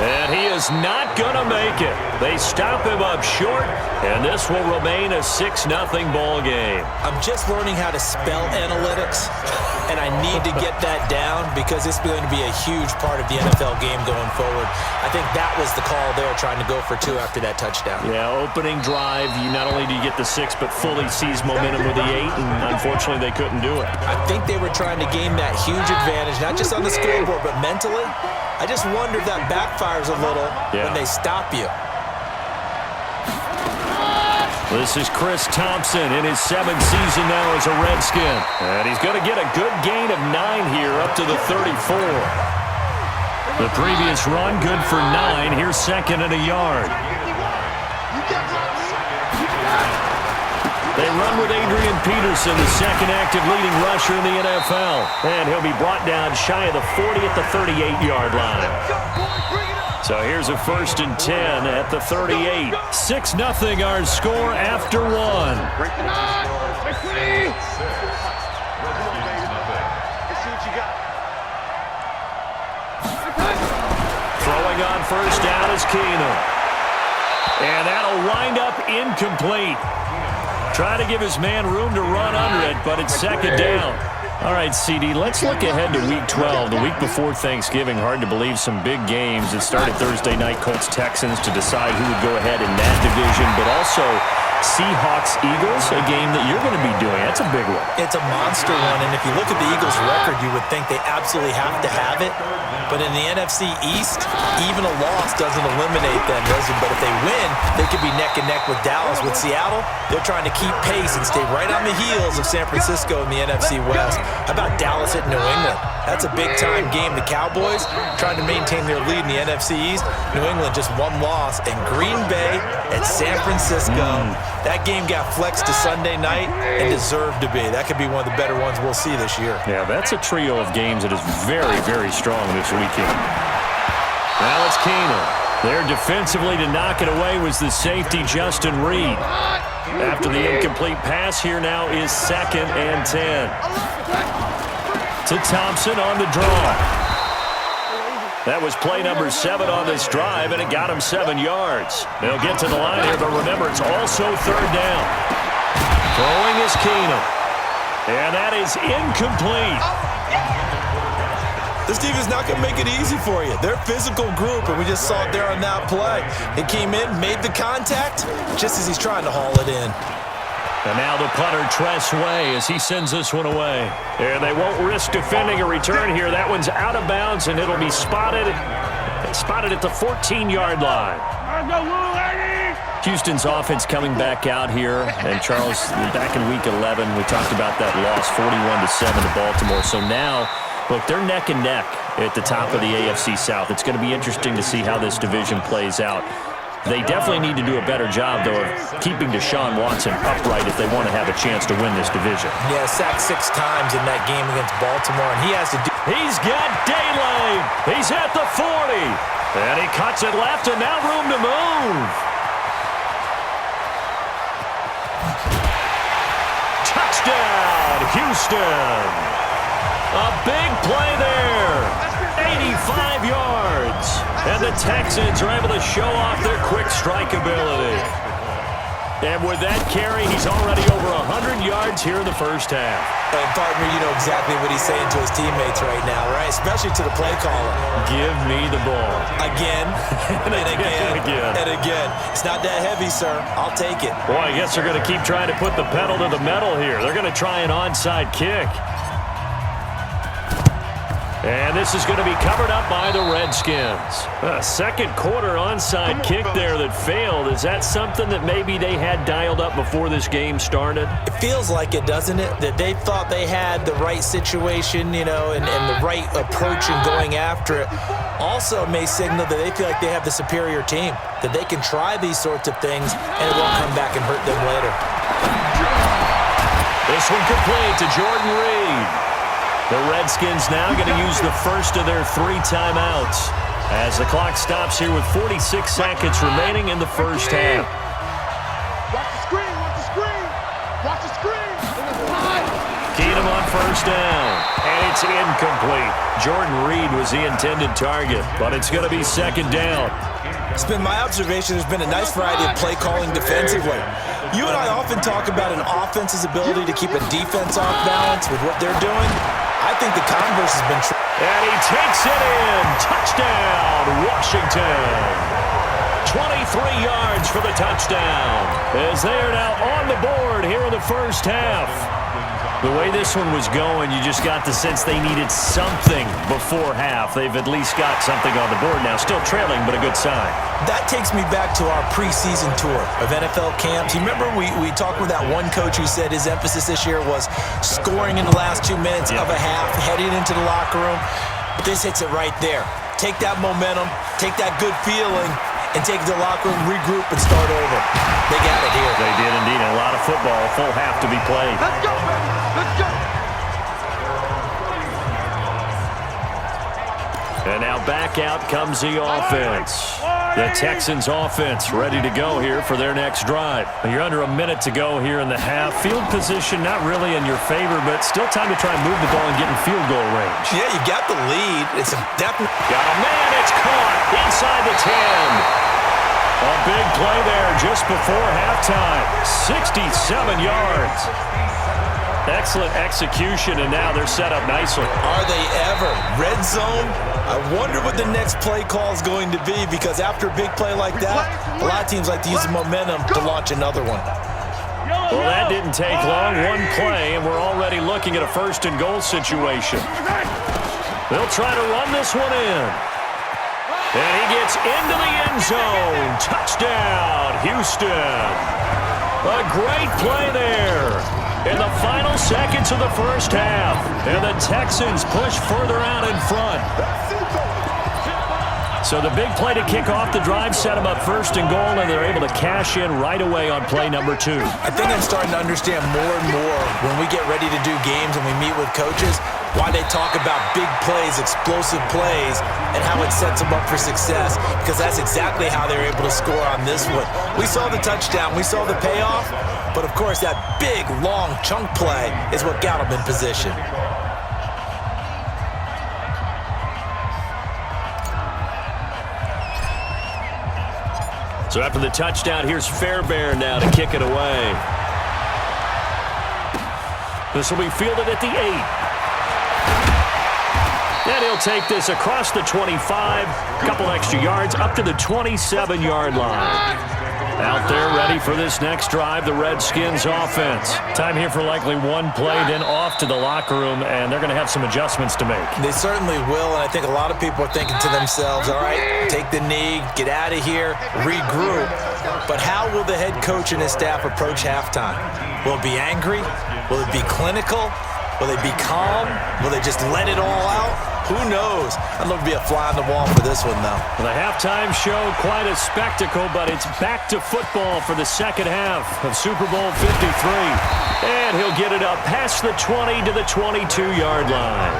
And he is not going to make it. They stop him up short, and this will remain a 6-0 ball game. I'm just learning how to spell analytics, and I need to get that down because it's going to be a huge part of the NFL game going forward. I think that was the call there, trying to go for 2 after that touchdown. Yeah, opening drive, you not only do you get the 6, but fully seize momentum with the 8, and unfortunately they couldn't do it. I think they were trying to gain that huge advantage, not just on the scoreboard, but mentally. I just wonder if that backfires a little when they stop you. This is Chris Thompson in his 7th season now as a Redskin. And he's going to get a good gain of 9 here up to the 34. The previous run, good for 9. Here's 2nd and a yard. They run with Adrian Peterson, the 2nd active leading rusher in the NFL. And he'll be brought down shy of the 40 at the 38-yard line. So here's a 1st and 10 at the 38. 6-0 our score after 1. Throwing on 1st down is Keenum. And that'll wind up incomplete. Trying to give his man room to run under it, but it's 2nd down. All right, CD, let's look ahead to Week 12, the week before Thanksgiving. Hard to believe some big games. It started Thursday night, Colts-Texans, to decide who would go ahead in that division, but also Seahawks-Eagles, a game that you're going to be doing. That's a big one. It's a monster one, and if you look at the Eagles' record, you would think they absolutely have to have it. But in the NFC East, even a loss doesn't eliminate them, does it? But if they win, they could be neck and neck with Dallas. With Seattle, they're trying to keep pace and stay right on the heels of San Francisco in the NFC West. How about Dallas at New England? That's a big-time game. The Cowboys trying to maintain their lead in the NFC East. New England just 1 loss. And Green Bay at San Francisco. That game got flexed to Sunday night and deserved to be. That could be one of the better ones we'll see this year. Yeah, that's a trio of games that is very, very strong this weekend. Now it's Keenum. There defensively to knock it away was the safety, Justin Reed. After the incomplete pass, here now is 2nd and 10. To Thompson on the draw. That was play number 7 on this drive, and it got him 7 yards. They'll get to the line here, but remember, it's also 3rd down. Throwing is Keenum. And that is incomplete. This team is not going to make it easy for you. They're a physical group, and we just saw it there on that play. It came in, made the contact, just as he's trying to haul it in. And now the punter, Tress Way, as he sends this one away. And they won't risk defending a return here. That one's out of bounds, and it'll be spotted at the 14-yard line. Houston's offense coming back out here. And, Charles, back in Week 11, we talked about that loss, 41-7 to Baltimore. So now, look, they're neck and neck at the top of the AFC South. It's going to be interesting to see how this division plays out. They definitely need to do a better job, though, of keeping Deshaun Watson upright if they want to have a chance to win this division. Yeah, sacked 6 times in that game against Baltimore, and he has to do... He's got daylight. He's at the 40. And he cuts it left, and now room to move. Touchdown, Houston. A big play there. 85 yards. And the Texans are able to show off their quick strike ability. And with that carry, he's already over 100 yards here in the first half. And partner, you know exactly what he's saying to his teammates right now, right? Especially to the play caller. Give me the ball. Again, and again, and again. It's not that heavy, sir. I'll take it. Boy, I guess they're going to keep trying to put the pedal to the metal here. They're going to try an onside kick. And this is going to be covered up by the Redskins. A second quarter onside kick there that failed. Is that something that maybe they had dialed up before this game started? It feels like it, doesn't it? That they thought they had the right situation, you know, and the right approach in going after it. Also may signal that they feel like they have the superior team, that they can try these sorts of things and it won't come back and hurt them later. This one complete to Jordan Reed. The Redskins now going to use the first of their 3 timeouts as the clock stops here with 46 seconds remaining in the first half. Watch the screen, watch the screen, watch the screen. him on first down. And it's incomplete. Jordan Reed was the intended target, but it's going to be second down. It's been my observation there's been a nice variety of play calling defensively. You and I often talk about an offense's ability to keep a defense off balance with what they're doing. I think the converse has been true. And he takes it in. Touchdown, Washington. 23 yards for the touchdown, as they are now on the board here in the first half. The way this one was going, you just got the sense they needed something before half. They've at least got something on the board now. Still trailing, but a good sign. That takes me back to our preseason tour of NFL camps. You remember we talked with that one coach who said his emphasis this year was scoring in the last 2 minutes of a half, heading into the locker room. This hits it right there. Take that momentum, take that good feeling, and take the locker room, regroup, and start over. They got it here. They did indeed. A lot of football, full half to be played. Let's go, baby. Let's go. And now back out comes the offense. The Texans offense ready to go here for their next drive. You're under a minute to go here in the half. Field position not really in your favor, but still time to try and move the ball and get in field goal range. Yeah, you got the lead. It's a definite. Got a man. It's caught inside the 10. A big play there just before halftime. 67 yards. Excellent execution, and now they're set up nicely. Are they ever? Red zone? I wonder what the next play call is going to be, because after a big play like that, a lot of teams like to use the momentum to launch another one. Well, that didn't take long. One play, and we're already looking at a first and goal situation. They'll try to run this one in. And he gets into the end zone. Touchdown, Houston. A great play there in the final seconds of the first half. And the Texans push further out in front. So the big play to kick off the drive set them up first and goal, and they're able to cash in right away on play number 2. I think I'm starting to understand more and more when we get ready to do games and we meet with coaches why they talk about big plays, explosive plays, and how it sets them up for success, because that's exactly how they're able to score on this one. We saw the touchdown. We saw the payoff. But, of course, that big, long chunk play is what got them in position. So after the touchdown, here's Fairbairn now to kick it away. This will be fielded at the 8. And he'll take this across the 25, a couple extra yards, up to the 27-yard line. Out there ready for this next drive, the Redskins offense. Time here for likely one play, then off to the locker room, and they're going to have some adjustments to make. They certainly will, and I think a lot of people are thinking to themselves, all right, take the knee, get out of here, regroup. But how will the head coach and his staff approach halftime? Will it be angry? Will it be clinical? Will they be calm? Will they just let it all out? Who knows? I'd love to be a fly on the wall for this one, though. Well, the halftime show, quite a spectacle, but it's back to football for the second half of Super Bowl 53. And he'll get it up past the 20 to the 22-yard line.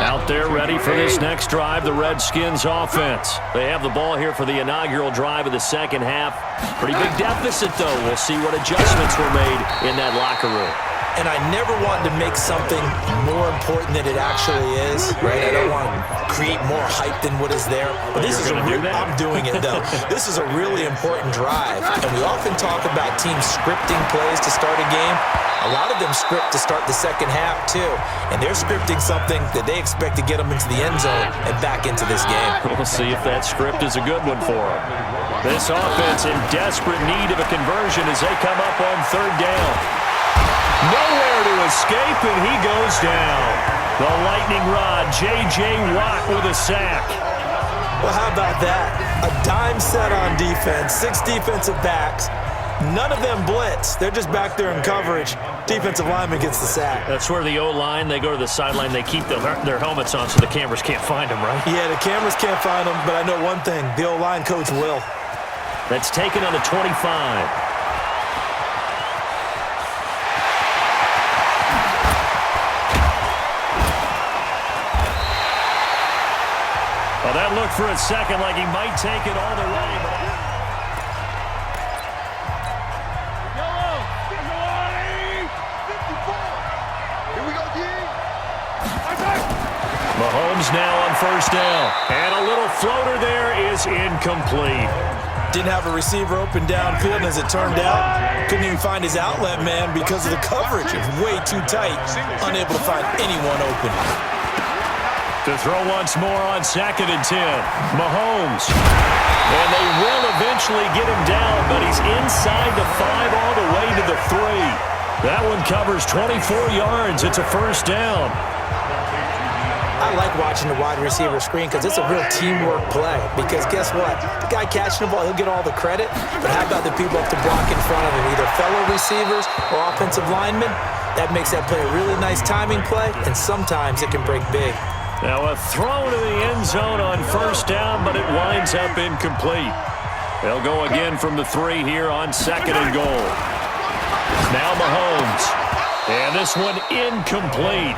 Out there ready for this next drive, the Redskins offense. They have the ball here for the inaugural drive of the second half. Pretty big deficit, though. We'll see what adjustments were made in that locker room. And I never want to make something more important than it actually is, right? I don't want to create more hype than what is there. But this is I'm doing it, though. This is a really important drive. And we often talk about teams scripting plays to start a game. A lot of them script to start the second half, too. And they're scripting something that they expect to get them into the end zone and back into this game. We'll see if that script is a good one for them. This offense in desperate need of a conversion as they come up on third down. Nowhere to escape, and he goes down. The lightning rod, J.J. Watt with a sack. Well, how about that? A dime set on defense, 6 defensive backs. None of them blitz. They're just back there in coverage. Defensive lineman gets the sack. That's where the O-line, they go to the sideline, they keep their helmets on so the cameras can't find them, right? Yeah, the cameras can't find them, but I know one thing. The O-line coach will. That's taken on the 25. Well, that looked for a second like he might take it all the way. Mahomes now on first down. And a little floater there is incomplete. Didn't have a receiver open downfield, and as it turned out, couldn't even find his outlet man because of the coverage. It was way too tight, unable to find anyone open. To throw once more on 2nd and 10. Mahomes. And they will eventually get him down, but he's inside the 5 all the way to the 3. That one covers 24 yards. It's a first down. I like watching the wide receiver screen because it's a real teamwork play. Because guess what? The guy catching the ball, he'll get all the credit. But how about the people up to block in front of him, either fellow receivers or offensive linemen? That makes that play a really nice timing play, and sometimes it can break big. Now a throw to the end zone on first down, but it winds up incomplete. They'll go again from the 3 here on 2nd and goal. Now Mahomes. And this one incomplete.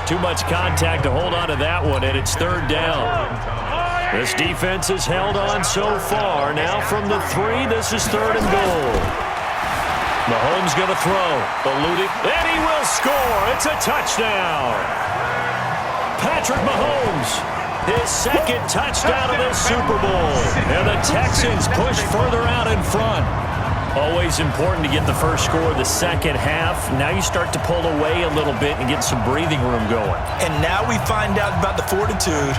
Too much contact to hold on to that one, and it's 3rd down. This defense has held on so far. Now from the 3, this is 3rd and goal. Mahomes going to throw. Eluded, and he will score. It's a touchdown. Patrick Mahomes, his 2nd touchdown of the Super Bowl. And the Texans push further out in front. Always important to get the first score of the second half. Now you start to pull away a little bit and get some breathing room going. And now we find out about the fortitude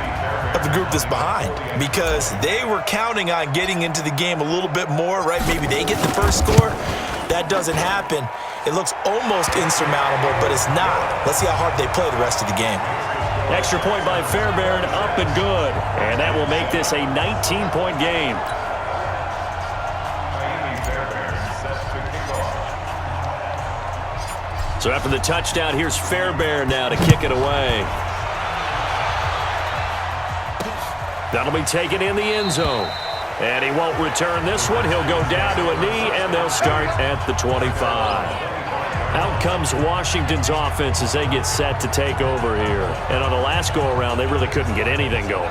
of the group that's behind, because they were counting on getting into the game a little bit more, right? Maybe they get the first score. That doesn't happen. It looks almost insurmountable, but it's not. Let's see how hard they play the rest of the game. Extra point by Fairbairn, up and good. And that will make this a 19-point game. So after the touchdown, here's Fairbairn now to kick it away. That'll be taken in the end zone. And he won't return this one. He'll go down to a knee, and they'll start at the 25. Out comes Washington's offense as they get set to take over here. And on the last go-around, they really couldn't get anything going.